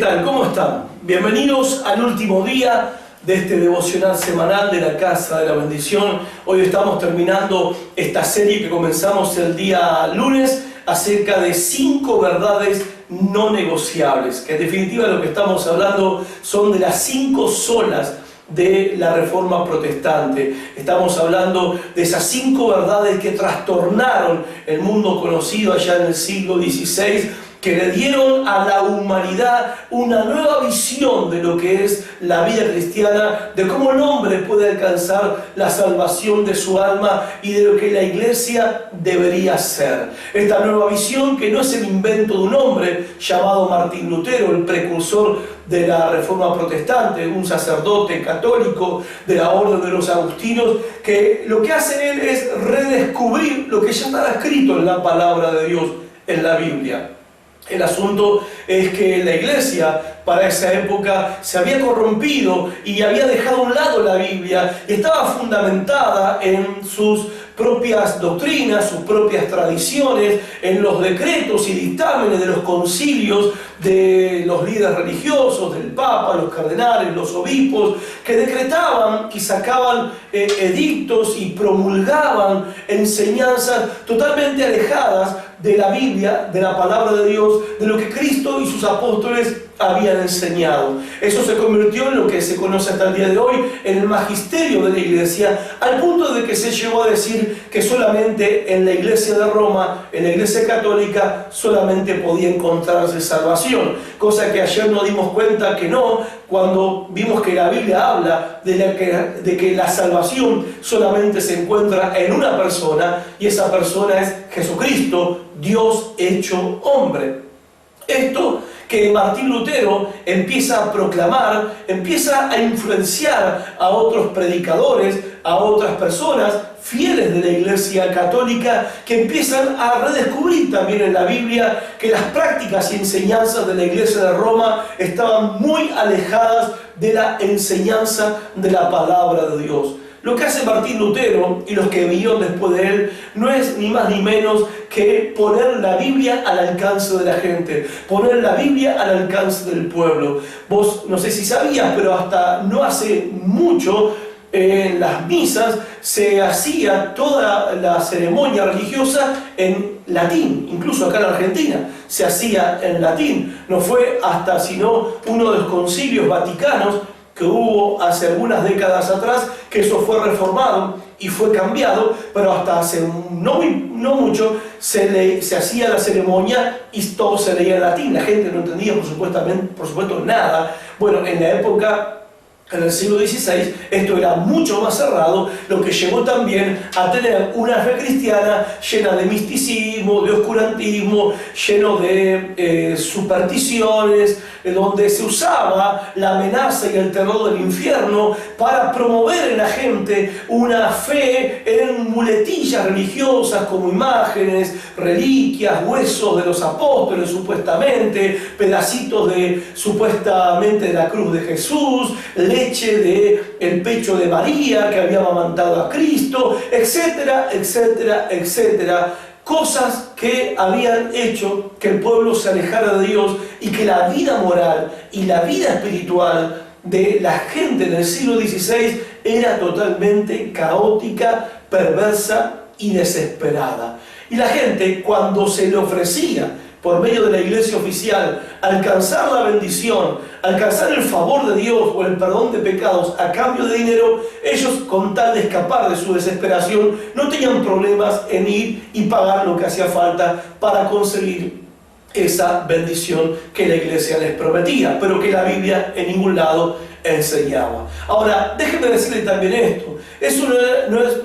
tal? ¿Cómo están? Bienvenidos al último día de este devocional semanal de la Casa de la Bendición. Hoy estamos terminando esta serie que comenzamos el día lunes acerca de 5 verdades no negociables, que en definitiva lo que estamos hablando son de las 5 solas de la Reforma Protestante. Estamos hablando de esas 5 verdades que trastornaron el mundo conocido allá en el siglo XVI, que le dieron a la humanidad una nueva visión de lo que es la vida cristiana, de cómo el hombre puede alcanzar la salvación de su alma y de lo que la iglesia debería ser. Esta nueva visión, que no es el invento de un hombre llamado Martín Lutero, el precursor de la Reforma Protestante, un sacerdote católico de la Orden de los Agustinos, que lo que hace él es redescubrir lo que ya estaba escrito en la palabra de Dios, en la Biblia. El asunto es que la iglesia para esa época se había corrompido y había dejado a un lado la Biblia, y estaba fundamentada en sus propias doctrinas, sus propias tradiciones, en los decretos y dictámenes de los concilios de los líderes religiosos, del Papa, los cardenales, los obispos, que decretaban y sacaban edictos y promulgaban enseñanzas totalmente alejadas de la Biblia, de la palabra de Dios, de lo que Cristo y sus apóstoles habían enseñado. Eso se convirtió en lo que se conoce hasta el día de hoy, en el magisterio de la iglesia, al punto de que se llegó a decir que solamente en la iglesia de Roma, en la iglesia católica, solamente podía encontrarse salvación. Cosa que ayer nos dimos cuenta que no, cuando vimos que la Biblia habla de que la salvación solamente se encuentra en una persona, y esa persona es Jesucristo, Dios hecho hombre. Esto que Martín Lutero empieza a proclamar, empieza a influenciar a otros predicadores, a otras personas fieles de la Iglesia Católica, que empiezan a redescubrir también en la Biblia que las prácticas y enseñanzas de la Iglesia de Roma estaban muy alejadas de la enseñanza de la palabra de Dios. Lo que hace Martín Lutero y los que vinieron después de él no es ni más ni menos que poner la Biblia al alcance de la gente, poner la Biblia al alcance del pueblo. Vos no sé si sabías, pero hasta no hace mucho en las misas se hacía toda la ceremonia religiosa en latín, incluso acá en Argentina se hacía en latín. No fue hasta sino uno de los concilios vaticanos que hubo hace algunas décadas atrás, que eso fue reformado y fue cambiado, pero hasta hace no mucho se hacía la ceremonia y todo se leía en latín. La gente no entendía por supuesto nada. Bueno, en la época, en el siglo XVI, esto era mucho más cerrado, lo que llevó también a tener una fe cristiana llena de misticismo, de oscurantismo, lleno de supersticiones, donde se usaba la amenaza y el terror del infierno para promover en la gente una fe en muletillas religiosas como imágenes, reliquias, huesos de los apóstoles supuestamente, pedacitos supuestamente de la cruz de Jesús, leche del pecho de María que había amamantado a Cristo, etcétera, etcétera, etcétera. Cosas que habían hecho que el pueblo se alejara de Dios y que la vida moral y la vida espiritual de la gente del siglo XVI era totalmente caótica, perversa y desesperada. Y la gente, cuando se le ofrecía por medio de la iglesia oficial alcanzar la bendición, alcanzar el favor de Dios o el perdón de pecados a cambio de dinero, ellos, con tal de escapar de su desesperación, no tenían problemas en ir y pagar lo que hacía falta para conseguir esa bendición que la iglesia les prometía, pero que la Biblia en ningún lado enseñaba. Ahora, déjenme decirle también esto: eso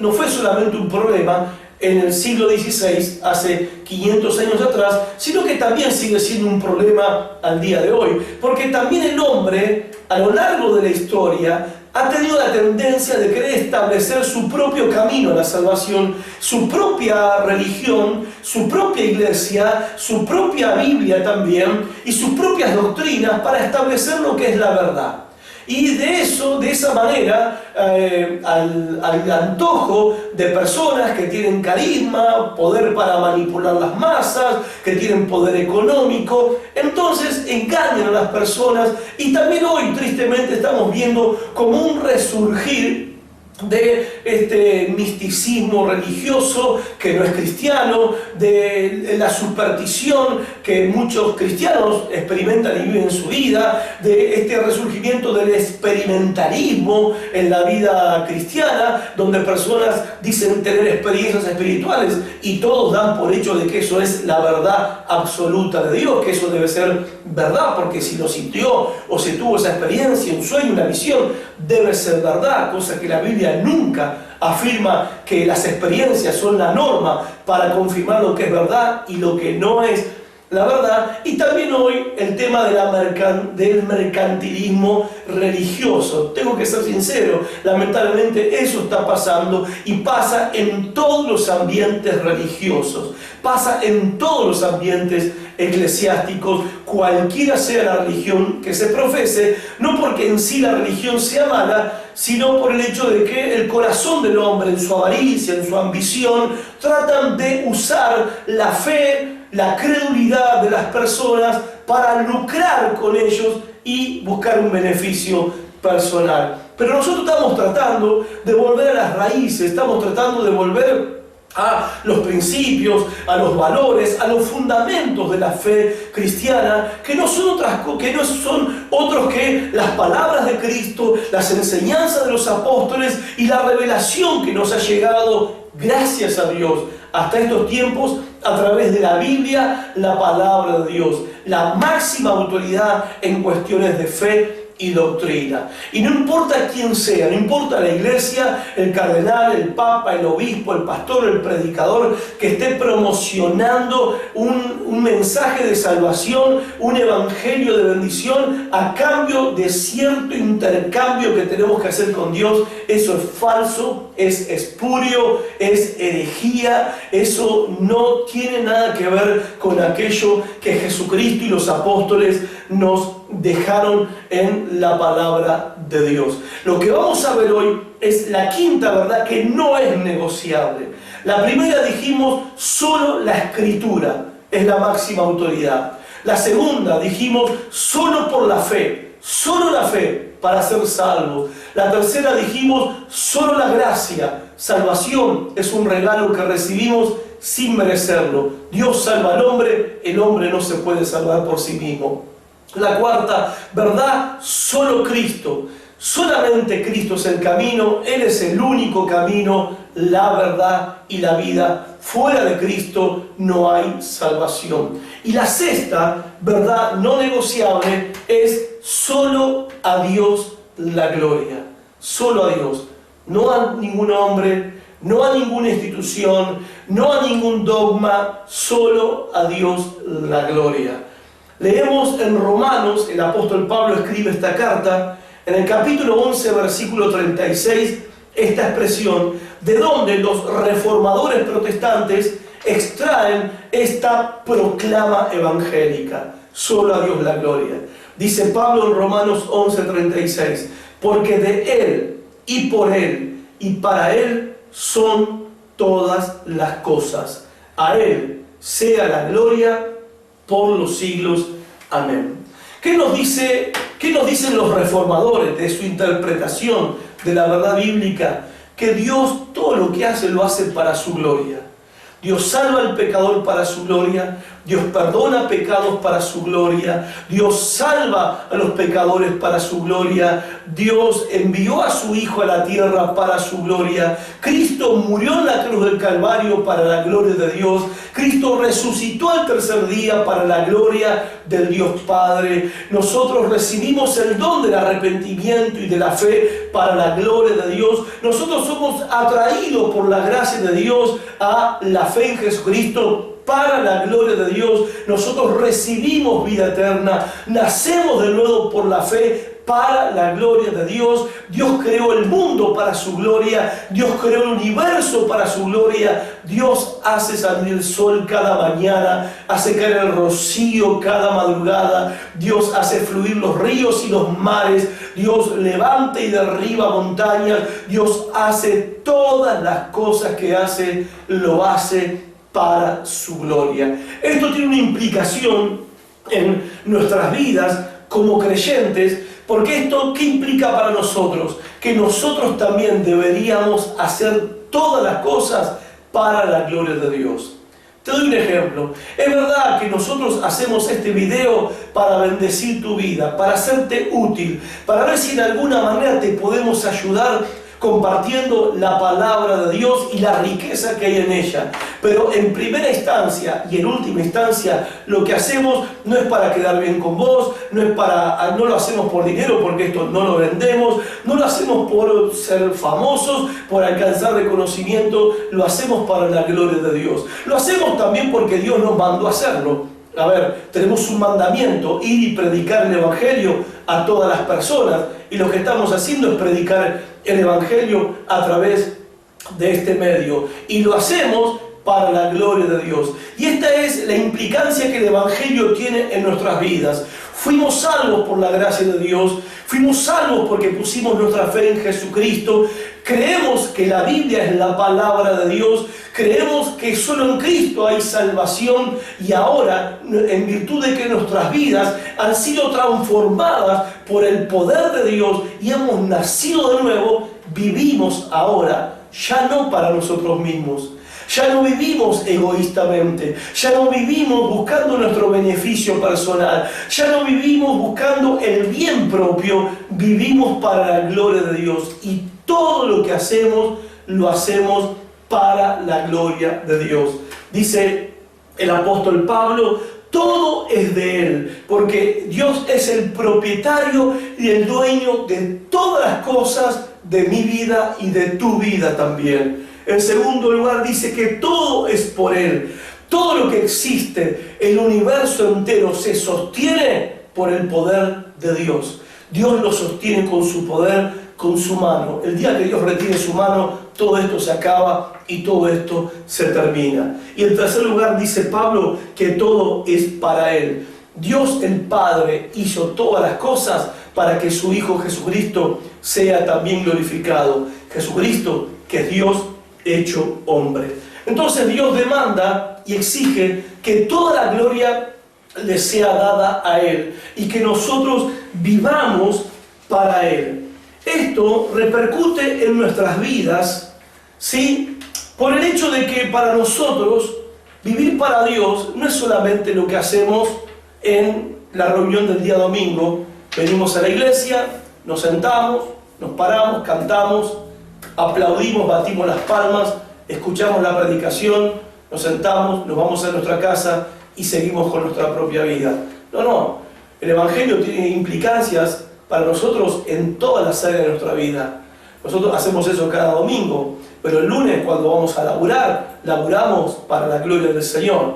no fue solamente un problema en el siglo XVI, hace 500 años atrás, sino que también sigue siendo un problema al día de hoy, porque también el hombre, a lo largo de la historia, ha tenido la tendencia de querer establecer su propio camino a la salvación, su propia religión, su propia iglesia, su propia Biblia también, y sus propias doctrinas para establecer lo que es la verdad. Y de esa manera, al antojo de personas que tienen carisma, poder para manipular las masas, que tienen poder económico, entonces engañan a las personas. Y también hoy, tristemente, estamos viendo como un resurgir de este misticismo religioso que no es cristiano, de la superstición que muchos cristianos experimentan y viven en su vida, de este resurgimiento del experimentalismo en la vida cristiana, donde personas dicen tener experiencias espirituales y todos dan por hecho de que eso es la verdad absoluta de Dios, que eso debe ser verdad, porque si lo sintió o se tuvo esa experiencia, un sueño, una visión, debe ser verdad, cosa que la Biblia nunca afirma que las experiencias son la norma para confirmar lo que es verdad y lo que no es la verdad. Y también hoy el tema del mercantilismo religioso. Tengo que ser sincero, lamentablemente eso está pasando y pasa en todos los ambientes religiosos, pasa en todos los ambientes eclesiásticos, cualquiera sea la religión que se profese, no porque en sí la religión sea mala, sino por el hecho de que el corazón del hombre, en su avaricia, en su ambición, tratan de usar la fe, la credulidad de las personas para lucrar con ellos y buscar un beneficio personal. Pero nosotros estamos tratando de volver a las raíces, estamos tratando de volver a los principios, a los valores, a los fundamentos de la fe cristiana, que no son otros que las palabras de Cristo, las enseñanzas de los apóstoles y la revelación que nos ha llegado, gracias a Dios, hasta estos tiempos, a través de la Biblia, la palabra de Dios, la máxima autoridad en cuestiones de fe y doctrina. Y no importa quién sea, no importa la iglesia, el cardenal, el papa, el obispo, el pastor, el predicador, que esté promocionando un mensaje de salvación, un evangelio de bendición, a cambio de cierto intercambio que tenemos que hacer con Dios, eso es falso, es espurio, es herejía, eso no tiene nada que ver con aquello que Jesucristo y los apóstoles nos dejaron en la palabra de Dios. Lo que vamos a ver hoy es la quinta verdad que no es negociable. La primera dijimos, solo la Escritura es la máxima autoridad. La segunda dijimos, solo por la fe, solo la fe para ser salvos. La tercera dijimos, solo la gracia, salvación es un regalo que recibimos sin merecerlo. Dios salva al hombre, el hombre no se puede salvar por sí mismo. La cuarta verdad, solo Cristo. Solamente Cristo es el camino, Él es el único camino, la verdad y la vida. Fuera de Cristo no hay salvación. Y la sexta verdad no negociable es solo a Dios la gloria. Solo a Dios. No a ningún hombre, no a ninguna institución, no a ningún dogma, solo a Dios la gloria. Leemos en Romanos, el apóstol Pablo escribe esta carta, en el capítulo 11, versículo 36, esta expresión, de donde los reformadores protestantes extraen esta proclama evangélica, solo a Dios la gloria. Dice Pablo en Romanos 11, 36, porque de Él y por Él y para Él son todas las cosas. A Él sea la gloria por los siglos. Amén. ¿Qué nos dicen los reformadores de su interpretación de la verdad bíblica? Que Dios todo lo que hace lo hace para su gloria. Dios salva al pecador para su gloria, Dios perdona pecados para su gloria, Dios salva a los pecadores para su gloria, Dios envió a su Hijo a la tierra para su gloria, Cristo murió en la cruz del Calvario para la gloria de Dios, Cristo resucitó al tercer día para la gloria del Dios Padre. Nosotros recibimos el don del arrepentimiento y de la fe para la gloria de Dios. Nosotros somos atraídos por la gracia de Dios a la fe en Jesucristo para la gloria de Dios. Nosotros recibimos vida eterna, nacemos de nuevo por la fe para la gloria de Dios. Dios creó el mundo para su gloria, Dios creó el universo para su gloria. Dios hace salir el sol cada mañana, hace caer el rocío cada madrugada, Dios hace fluir los ríos y los mares, Dios levanta y derriba montañas, Dios hace todas las cosas que hace, lo hace para su gloria. Esto tiene una implicación en nuestras vidas como creyentes, porque esto, ¿qué implica para nosotros? Que nosotros también deberíamos hacer todas las cosas para la gloria de Dios. Te doy un ejemplo. Es verdad que nosotros hacemos este video para bendecir tu vida, para hacerte útil, para ver si de alguna manera te podemos ayudar compartiendo la palabra de Dios y la riqueza que hay en ella. Pero en primera instancia y en última instancia, lo que hacemos no es para quedar bien con vos, no lo hacemos por dinero, porque esto no lo vendemos, no lo hacemos por ser famosos, por alcanzar reconocimiento, lo hacemos para la gloria de Dios. Lo hacemos también porque Dios nos mandó a hacerlo. A ver, tenemos un mandamiento, ir y predicar el Evangelio a todas las personas, y lo que estamos haciendo es predicar el Evangelio a través de este medio, y lo hacemos para la gloria de Dios. Y esta es la implicancia que el Evangelio tiene en nuestras vidas. Fuimos salvos por la gracia de Dios, fuimos salvos porque pusimos nuestra fe en Jesucristo, creemos que la Biblia es la palabra de Dios, creemos que solo en Cristo hay salvación, y ahora, en virtud de que nuestras vidas han sido transformadas por el poder de Dios y hemos nacido de nuevo, vivimos ahora ya no para nosotros mismos. Ya no vivimos egoístamente, ya no vivimos buscando nuestro beneficio personal, ya no vivimos buscando el bien propio, vivimos para la gloria de Dios, y todo lo que hacemos, lo hacemos para la gloria de Dios. Dice el apóstol Pablo, todo es de Él, porque Dios es el propietario y el dueño de todas las cosas de mi vida y de tu vida también. En segundo lugar dice que todo es por Él. Todo lo que existe, el universo entero, se sostiene por el poder de Dios. Dios lo sostiene con su poder, con su mano. El día que Dios retire su mano, todo esto se acaba y todo esto se termina. Y en tercer lugar dice Pablo que todo es para Él. Dios el Padre hizo todas las cosas para que su Hijo Jesucristo sea también glorificado. Jesucristo, que es Dios hecho hombre. Entonces Dios demanda y exige que toda la gloria le sea dada a Él y que nosotros vivamos para Él. Esto repercute en nuestras vidas, ¿sí? Por el hecho de que para nosotros vivir para Dios no es solamente lo que hacemos en la reunión del día domingo. Venimos a la iglesia, nos sentamos, nos paramos, cantamos, aplaudimos, batimos las palmas, escuchamos la predicación, nos sentamos, nos vamos a nuestra casa y seguimos con nuestra propia vida. No, el Evangelio tiene implicancias para nosotros en todas las áreas de nuestra vida. Nosotros hacemos eso cada domingo, pero el lunes cuando vamos a laburar, laburamos para la gloria del Señor.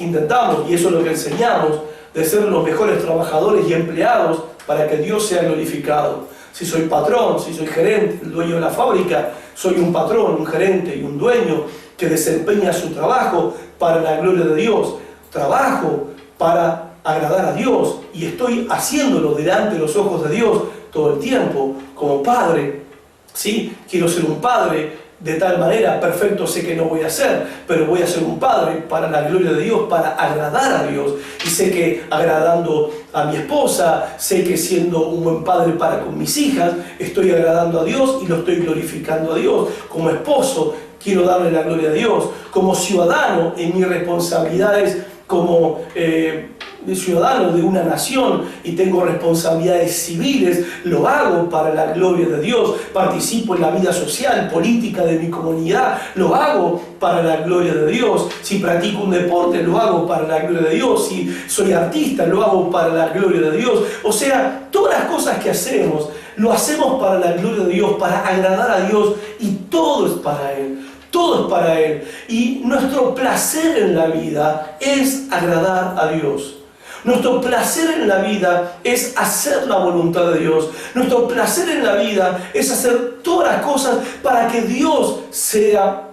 Intentamos, y eso es lo que enseñamos, de ser los mejores trabajadores y empleados para que Dios sea glorificado. Si soy patrón, si soy gerente, el dueño de la fábrica, soy un patrón, un gerente y un dueño que desempeña su trabajo para la gloria de Dios. Trabajo para agradar a Dios y estoy haciéndolo delante de los ojos de Dios todo el tiempo. Como padre, ¿sí? Quiero ser un padre de tal manera, perfecto sé que no voy a ser, pero voy a ser un padre para la gloria de Dios, para agradar a Dios. Y sé que agradando a mi esposa, sé que siendo un buen padre para con mis hijas, estoy agradando a Dios y lo estoy glorificando a Dios. Como esposo, quiero darle la gloria a Dios. Como ciudadano, en mis responsabilidades como ciudadano de una nación y tengo responsabilidades civiles, lo hago para la gloria de Dios. Participo en la vida social, política de mi comunidad, lo hago para la gloria de Dios. Si practico un deporte, lo hago para la gloria de Dios. Si soy artista, lo hago para la gloria de Dios. O sea, todas las cosas que hacemos, lo hacemos para la gloria de Dios, para agradar a Dios, y todo es para Él. todo es para Él. Y nuestro placer en la vida es agradar a Dios. Nuestro placer en la vida es hacer la voluntad de Dios. Nuestro placer en la vida es hacer todas las cosas para que Dios sea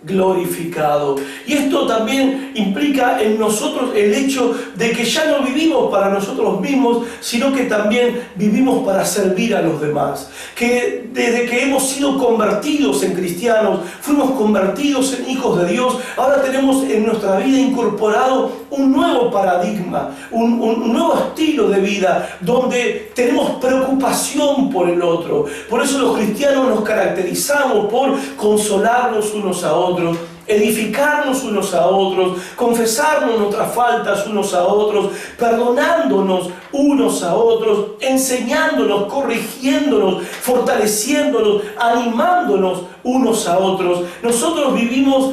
glorificado. Y esto también implica en nosotros el hecho de que ya no vivimos para nosotros mismos, sino que también vivimos para servir a los demás. Que desde que hemos sido convertidos en cristianos, fuimos convertidos en hijos de Dios, ahora tenemos en nuestra vida incorporado un nuevo paradigma, un nuevo estilo de vida, donde tenemos preocupación por el otro. Por eso los cristianos nos caracterizamos por consolarnos unos a otros, edificarnos unos a otros, confesarnos nuestras faltas unos a otros, perdonándonos unos a otros, enseñándonos, corrigiéndonos, fortaleciéndonos, animándonos unos a otros. Nosotros vivimos,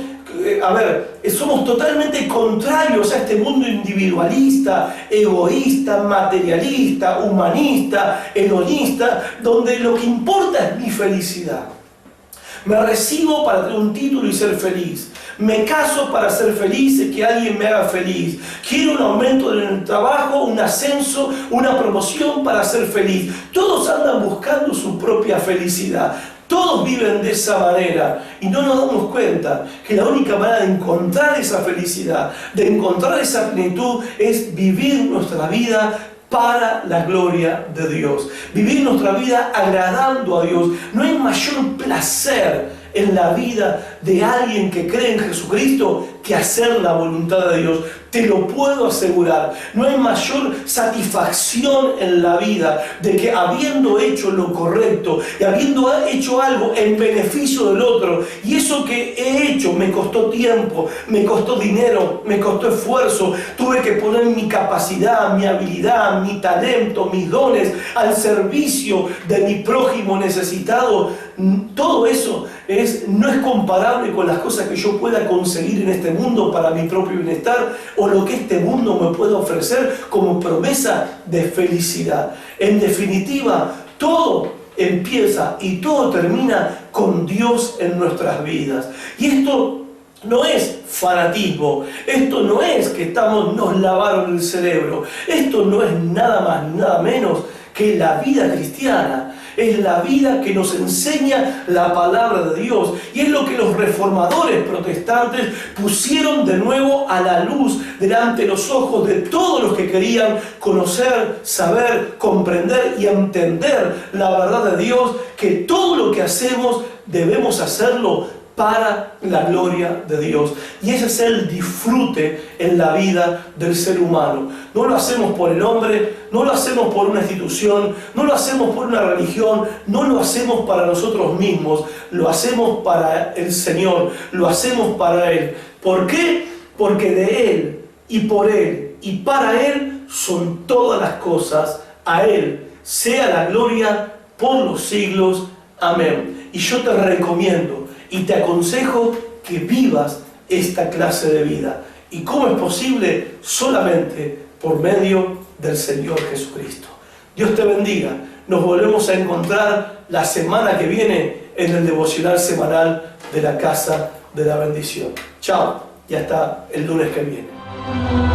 somos totalmente contrarios a este mundo individualista, egoísta, materialista, humanista, hedonista, donde lo que importa es mi felicidad. Me recibo para tener un título y ser feliz. Me caso para ser feliz y que alguien me haga feliz. Quiero un aumento en el trabajo, un ascenso, una promoción para ser feliz. Todos andan buscando su propia felicidad. Todos viven de esa manera y no nos damos cuenta que la única manera de encontrar esa felicidad, de encontrar esa plenitud, es vivir nuestra vida para la gloria de Dios. Vivir nuestra vida agradando a Dios. No hay mayor placer en la vida de alguien que cree en Jesucristo que hacer la voluntad de Dios. Te lo puedo asegurar. No hay mayor satisfacción en la vida de que habiendo hecho lo correcto y habiendo hecho algo en beneficio del otro, y eso que he hecho me costó tiempo, me costó dinero, me costó esfuerzo, tuve que poner mi capacidad, mi habilidad, mi talento, mis dones al servicio de mi prójimo necesitado. Todo eso no es comparable con las cosas que yo pueda conseguir en este mundo para mi propio bienestar, o lo que este mundo me puede ofrecer como promesa de felicidad. En definitiva, todo empieza y todo termina con Dios en nuestras vidas. Y esto no es fanatismo, esto no es que nos lavaron el cerebro, esto no es nada más ni nada menos que la vida cristiana. Es la vida que nos enseña la palabra de Dios. Y es lo que los reformadores protestantes pusieron de nuevo a la luz delante de los ojos de todos los que querían conocer, saber, comprender y entender la verdad de Dios, que todo lo que hacemos debemos hacerlo para la gloria de Dios. Y ese es el disfrute en la vida del ser humano. No lo hacemos por el hombre, no lo hacemos por una institución, no lo hacemos por una religión, no lo hacemos para nosotros mismos, lo hacemos para el Señor, lo hacemos para Él. ¿Por qué? Porque de Él y por Él y para Él son todas las cosas. A Él sea la gloria por los siglos. Amén. Y yo te recomiendo y te aconsejo que vivas esta clase de vida. ¿Y cómo es posible? Solamente por medio del Señor Jesucristo. Dios te bendiga. Nos volvemos a encontrar la semana que viene en el devocional semanal de la Casa de la Bendición. Chao y hasta el lunes que viene.